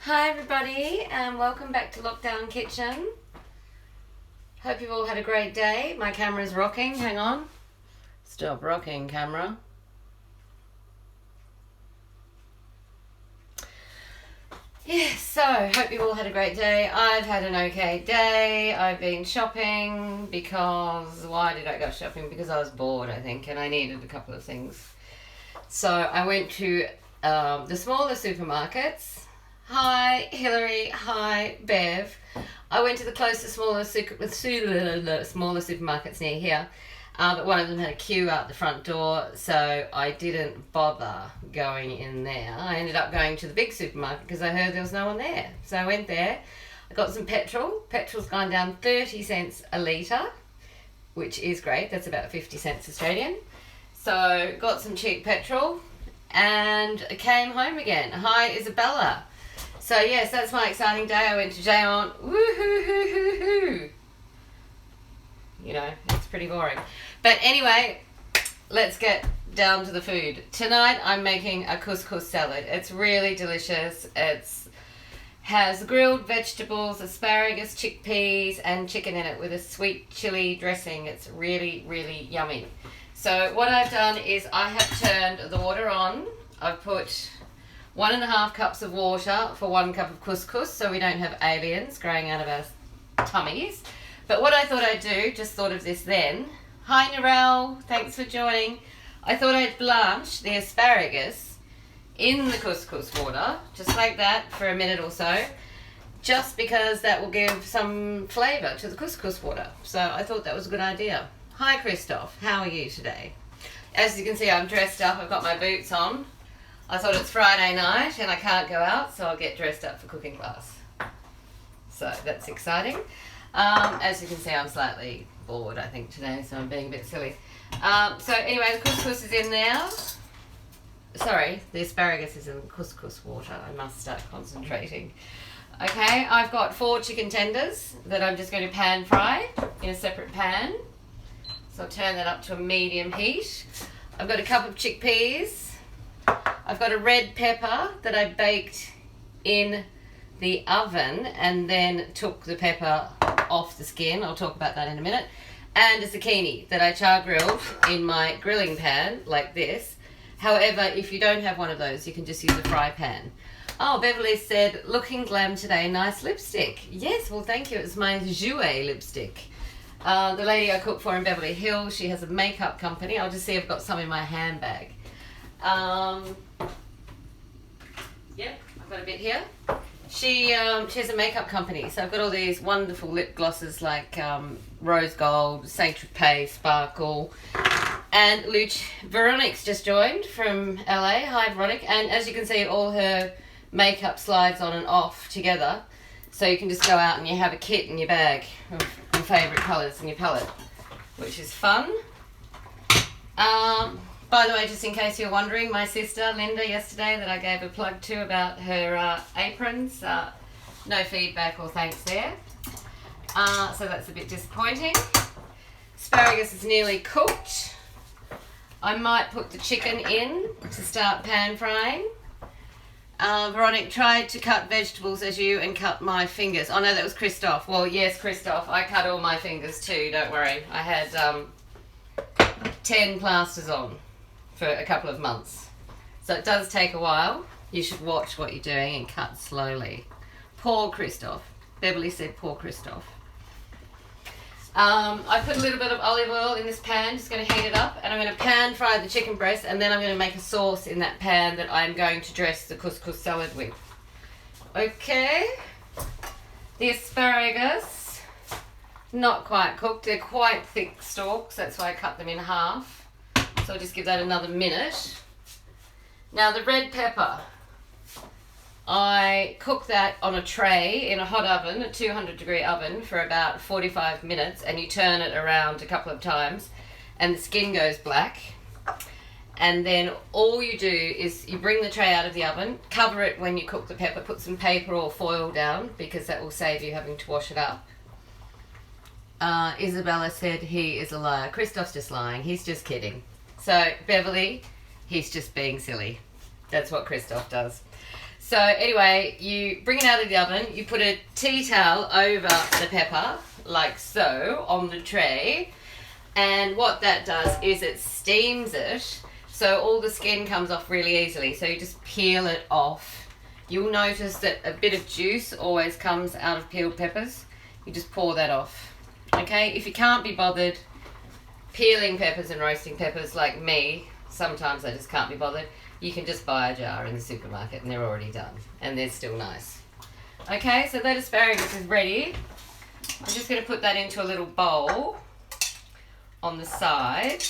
Hi everybody and welcome back to Lockdown Kitchen. Hope you've all had a great day. My camera's rocking, hang on. Stop rocking, camera. Yes, so hope you've all had a great day. I've had an okay day. I've been shopping because, why did I go shopping? Because I was bored, I think, and I needed a couple of things. So I went to the smaller supermarkets. Hi Hillary, hi Bev. I went to the closest smaller supermarkets near here, but one of them had a queue out the front door, so I didn't bother going in there. I ended up going to the big supermarket because I heard there was no one there. So I went there, I got some petrol. Petrol's gone down 30 cents a litre, which is great. That's about 50 cents Australian. So got some cheap petrol and came home again. Hi Isabella. So yes, that's my exciting day. I went to Jayon. Woohoo! You know, it's pretty boring. But anyway, let's get down to the food. Tonight I'm making a couscous salad. It's really delicious. It's has grilled vegetables, asparagus, chickpeas, and chicken in it with a sweet chili dressing. It's really, really yummy. So what I've done is I have turned the water on. I've put 1.5 cups of water for 1 cup of couscous so we don't have aliens growing out of our tummies. But what I thought I'd do, just thought of this then. Hi Narelle, thanks for joining. I thought I'd blanch the asparagus in the couscous water, just like that for a minute or so, just because that will give some flavour to the couscous water. So I thought that was a good idea. Hi Christoph, how are you today? As you can see, I'm dressed up, I've got my boots on. I thought it's Friday night and I can't go out, so I'll get dressed up for cooking class. So that's exciting. As you can see, I'm slightly bored, I think, today, so I'm being a bit silly. So anyway, the couscous is in now. Sorry, the asparagus is in couscous water. I must start concentrating. Okay, I've got 4 chicken tenders that I'm just going to pan fry in a separate pan. So I'll turn that up to a medium heat. I've got a cup of chickpeas. I've got a red pepper that I baked in the oven and then took the pepper off the skin. I'll talk about that in a minute. And a zucchini that I char grilled in my grilling pan like this. However, if you don't have one of those, you can just use a fry pan. Oh, Beverly said, looking glam today, nice lipstick. Yes, well thank you, it's my Jouet lipstick. The lady I cook for in Beverly Hills, she has a makeup company. I'll just see if I've got some in my handbag. Yep, I've got a bit here. She has a makeup company, so I've got all these wonderful lip glosses like Rose Gold, Saint Tropez, Sparkle, and Veronique's just joined from LA. Hi Veronique, and as you can see, all her makeup slides on and off together, so you can just go out and you have a kit in your bag of your favourite colours in your palette, which is fun. By the way, just in case you're wondering, my sister Linda yesterday that I gave a plug to about her aprons, no feedback or thanks there. So that's a bit disappointing. Asparagus is nearly cooked. I might put the chicken in to start pan frying. Veronique tried to cut vegetables as you and cut my fingers. Oh no, that was Christoph. Well, yes, Christoph, I cut all my fingers too, don't worry. I had 10 plasters on for a couple of months. So it does take a while. You should watch what you're doing and cut slowly. Poor Christoph. Beverly said poor Christoph. I put a little bit of olive oil in this pan, just going to heat it up, and I'm going to pan fry the chicken breast, and then I'm going to make a sauce in that pan that I'm going to dress the couscous salad with. Okay. The asparagus, not quite cooked. They're quite thick stalks, that's why I cut them in half. So I'll just give that another minute. Now the red pepper, I cook that on a tray in a hot oven, a 200-degree oven, for about 45 minutes, and you turn it around a couple of times and the skin goes black. And then all you do is you bring the tray out of the oven, cover it when you cook the pepper, put some paper or foil down because that will save you having to wash it up. Isabella said he is a liar. Christoph's just lying, he's just kidding. So Beverly, he's just being silly. That's what Christoph does. So anyway, you bring it out of the oven, you put a tea towel over the pepper, like so, on the tray. And what that does is it steams it, so all the skin comes off really easily. So you just peel it off. You'll notice that a bit of juice always comes out of peeled peppers. You just pour that off. Okay, if you can't be bothered peeling peppers and roasting peppers like me, sometimes I just can't be bothered, you can just buy a jar in the supermarket and they're already done and they're still nice. Okay, so that asparagus is ready. I'm just going to put that into a little bowl on the side.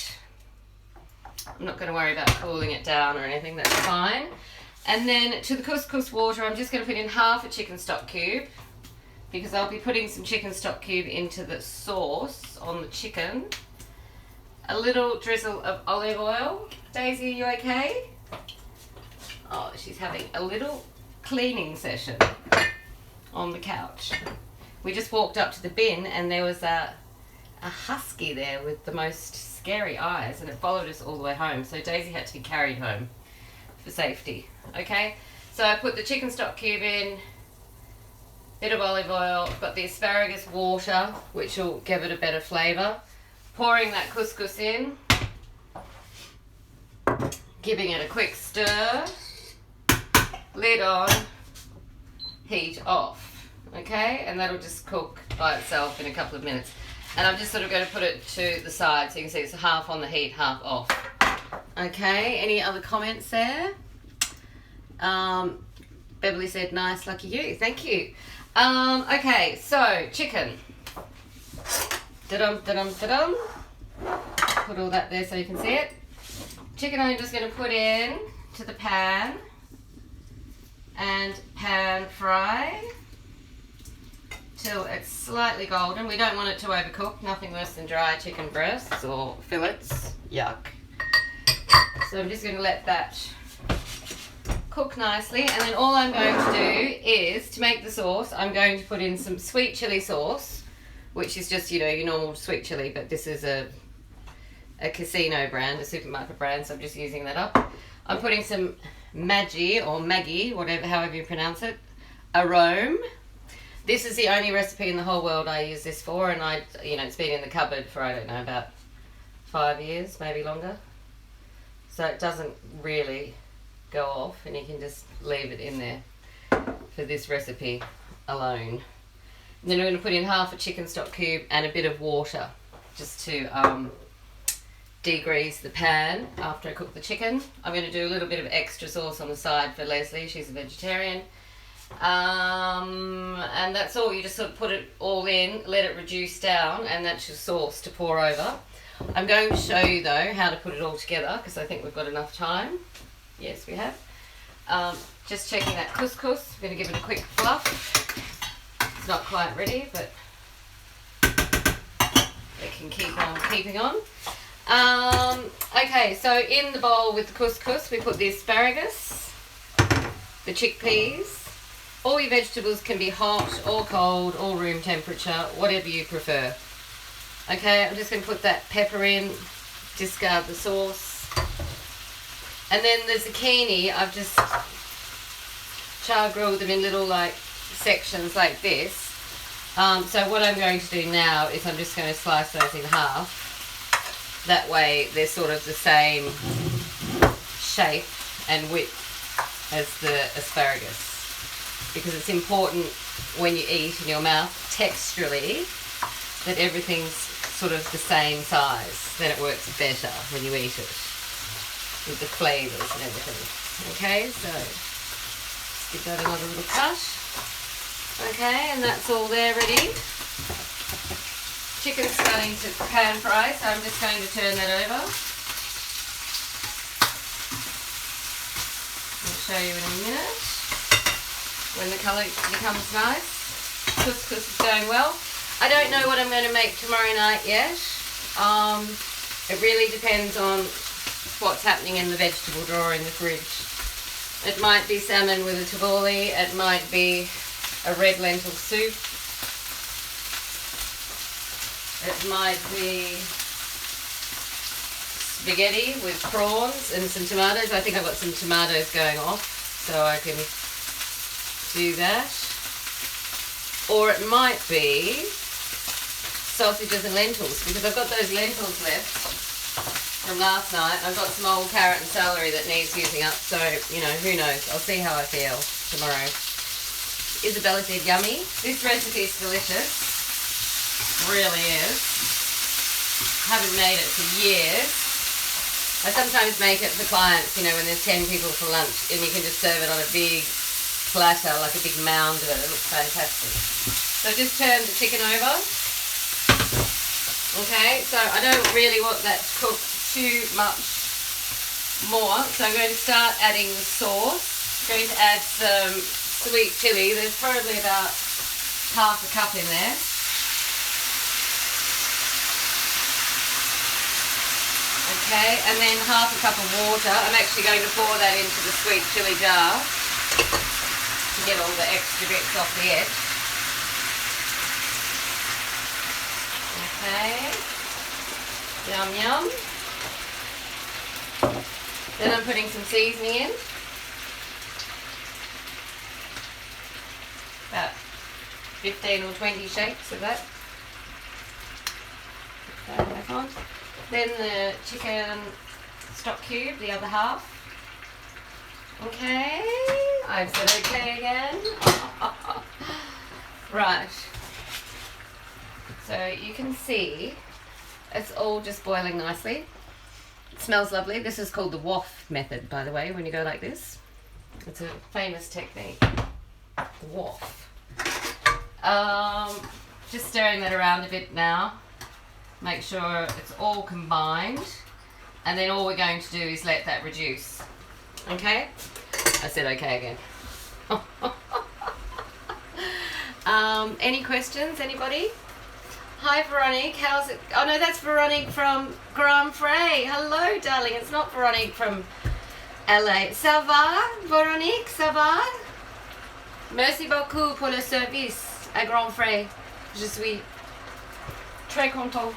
I'm not going to worry about cooling it down or anything, that's fine. And then to the couscous water, I'm just going to put in half a chicken stock cube, because I'll be putting some chicken stock cube into the sauce on the chicken. A little drizzle of olive oil. Daisy, are you okay? Oh, she's having a little cleaning session on the couch. We just walked up to the bin and there was a husky there with the most scary eyes, and it followed us all the way home, so Daisy had to be carried home for safety. Okay, so I put the chicken stock cube in, bit of olive oil, got the asparagus water which will give it a better flavour, pouring that couscous in, giving it a quick stir, lid on, heat off. Okay, and that'll just cook by itself in a couple of minutes. And I'm just sort of going to put it to the side so you can see it's half on the heat, half off. Okay, any other comments there? Beverly said, nice, lucky you. Thank you. Okay, so chicken. Da-dum, da-dum, da-dum. Put all that there so you can see it. Chicken I'm just going to put in to the pan and pan fry till it's slightly golden. We don't want it to overcook, nothing worse than dry chicken breasts or fillets. Yuck. So I'm just going to let that cook nicely, and then all I'm going to do is, to make the sauce, I'm going to put in some sweet chili sauce, which is just, you know, your normal sweet chili, but this is a casino brand, a supermarket brand, so I'm just using that up. I'm putting some Maggi or Maggi, whatever, however you pronounce it, arome. This is the only recipe in the whole world I use this for, and it's been in the cupboard for, I don't know, about 5 years, maybe longer. So it doesn't really go off, and you can just leave it in there for this recipe alone. And then we're going to put in half a chicken stock cube and a bit of water just to degrease the pan after I cook the chicken. I'm going to do a little bit of extra sauce on the side for Leslie, she's a vegetarian. And that's all. You just sort of put it all in, let it reduce down, and that's your sauce to pour over. I'm going to show you though how to put it all together, because I think we've got enough time. Yes, we have. Just checking that couscous. I'm going to give it a quick fluff. It's not quite ready, but it can keep on keeping on. Okay, so in the bowl with the couscous, we put the asparagus, the chickpeas. All your vegetables can be hot or cold or room temperature, whatever you prefer. Okay, I'm just going to put that pepper in, discard the sauce. And then the zucchini, I've just char grilled them in little sections like this. So what I'm going to do now is I'm just going to slice those in half. That way they're sort of the same shape and width as the asparagus. Because it's important when you eat in your mouth texturally that everything's sort of the same size. Then it works better when you eat it with the flavours and everything. Okay, so just give that another little cut. Okay, and that's all there ready. Chicken's starting to pan fry, so I'm just going to turn that over. I'll show you in a minute. When the colour becomes nice. Couscous is going well. I don't know what I'm going to make tomorrow night yet. It really depends on what's happening in the vegetable drawer in the fridge. It might be salmon with a tabbouleh, it might be a red lentil soup, it might be spaghetti with prawns and some tomatoes. I think I've got some tomatoes going off, so I can do that. Or it might be sausages and lentils, because I've got those lentils left from last night. I've got some old carrot and celery that needs using up, so, you know, who knows. I'll see how I feel tomorrow. Isabella said yummy. This recipe is delicious. Really is. Haven't made it for years. I sometimes make it for clients, you know, when there's 10 people for lunch, and you can just serve it on a big platter, like a big mound of it. It looks fantastic. So just turn the chicken over. Okay, so I don't really want that to cook too much more. So I'm going to start adding the sauce. I'm going to add some sweet chili. There's probably about half a cup in there. Okay, and then half a cup of water. I'm actually going to pour that into the sweet chili jar to get all the extra bits off the edge. Okay, yum yum. Then I'm putting some seasoning in. About 15 or 20 shakes of that. Put that back on. Then the chicken stock cube, the other half. Okay, I've said okay again. Right. So you can see it's all just boiling nicely. It smells lovely. This is called the waft method, by the way, when you go like this. It's a famous technique, the waft. Just stirring that around a bit now. Make sure it's all combined, and then all we're going to do is let that reduce. Okay? I said okay again. Any questions? Anybody? Hi Veronique, how's it? Oh no, that's Veronique from Grand Pré. Hello darling, it's not Veronique from LA. Ça va, Veronique? Ça va? Merci beaucoup pour le service à Grand Pré. Je suis très contente.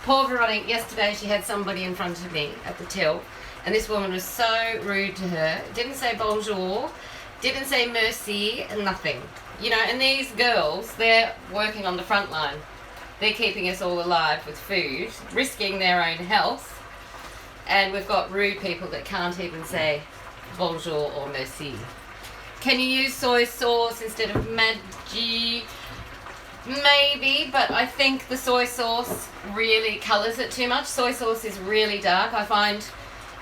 Poor Veronique, yesterday she had somebody in front of me at the till, and this woman was so rude to her. Didn't say bonjour, didn't say merci, nothing. You know, and these girls, they're working on the front line. They're keeping us all alive with food, risking their own health, and we've got rude people that can't even say bonjour or merci. Can you use soy sauce instead of Maggi? Maybe, but I think the soy sauce really colours it too much. Soy sauce is really dark. I find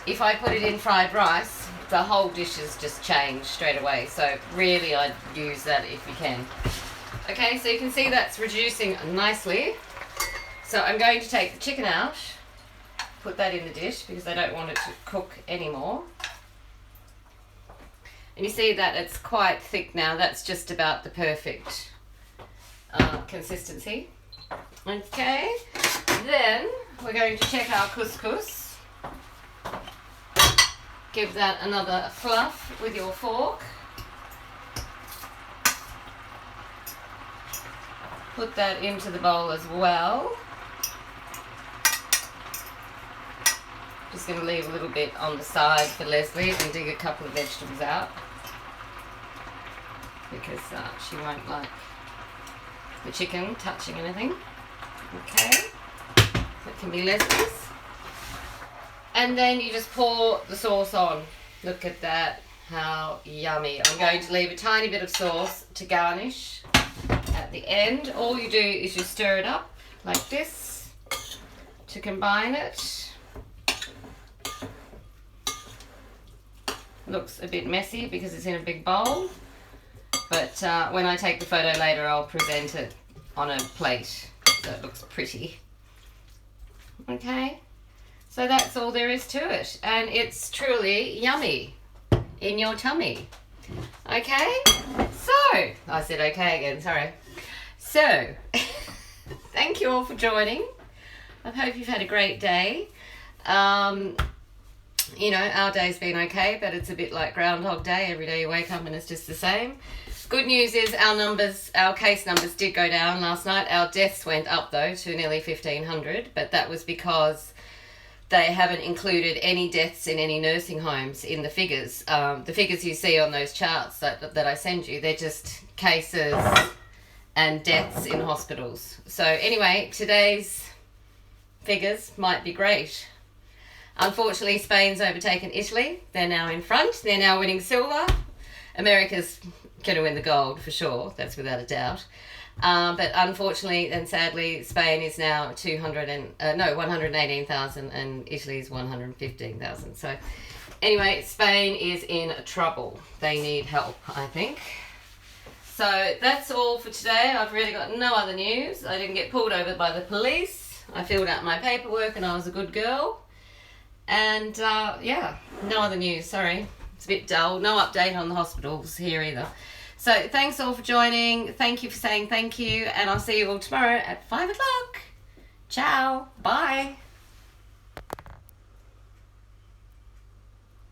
if I put it in fried rice, the whole dish has just changed straight away. So really I'd use that if you can. Okay, so you can see that's reducing nicely. So I'm going to take the chicken out, put that in the dish because I don't want it to cook anymore. And you see that it's quite thick now. That's just about the perfect consistency. Okay, then we're going to check our couscous. Give that another fluff with your fork. Put that into the bowl as well. Just going to leave a little bit on the side for Leslie and dig a couple of vegetables out because she won't like the chicken touching anything. Okay, so it can be Leslie's. And then you just pour the sauce on. Look at that, how yummy. I'm going to leave a tiny bit of sauce to garnish at the end. All you do is you stir it up like this to combine it. Looks a bit messy because it's in a big bowl, but when I take the photo later I'll present it on a plate so it looks pretty. Okay, so that's all there is to it, and it's truly yummy in your tummy. Okay, so I said okay again, sorry. So thank you all for joining. I hope you've had a great day. You know, our day's been okay, but it's a bit like Groundhog Day. Every day you wake up and it's just the same. Good news is our case numbers did go down last night. Our deaths went up though to nearly 1,500, but that was because they haven't included any deaths in any nursing homes in the figures. The figures you see on those charts that I send you, they're just cases and deaths in hospitals. So anyway, today's figures might be great. Unfortunately, Spain's overtaken Italy. They're now in front. They're now winning silver. America's going to win the gold for sure. That's without a doubt. But unfortunately and sadly, Spain is now 118,000 and Italy is 115,000. So anyway, Spain is in trouble. They need help, I think. So that's all for today. I've really got no other news. I didn't get pulled over by the police. I filled out my paperwork and I was a good girl. And yeah, no other news. Sorry. It's a bit dull. No update on the hospitals here either. So thanks all for joining. Thank you for saying thank you. And I'll see you all tomorrow at 5 o'clock. Ciao. Bye.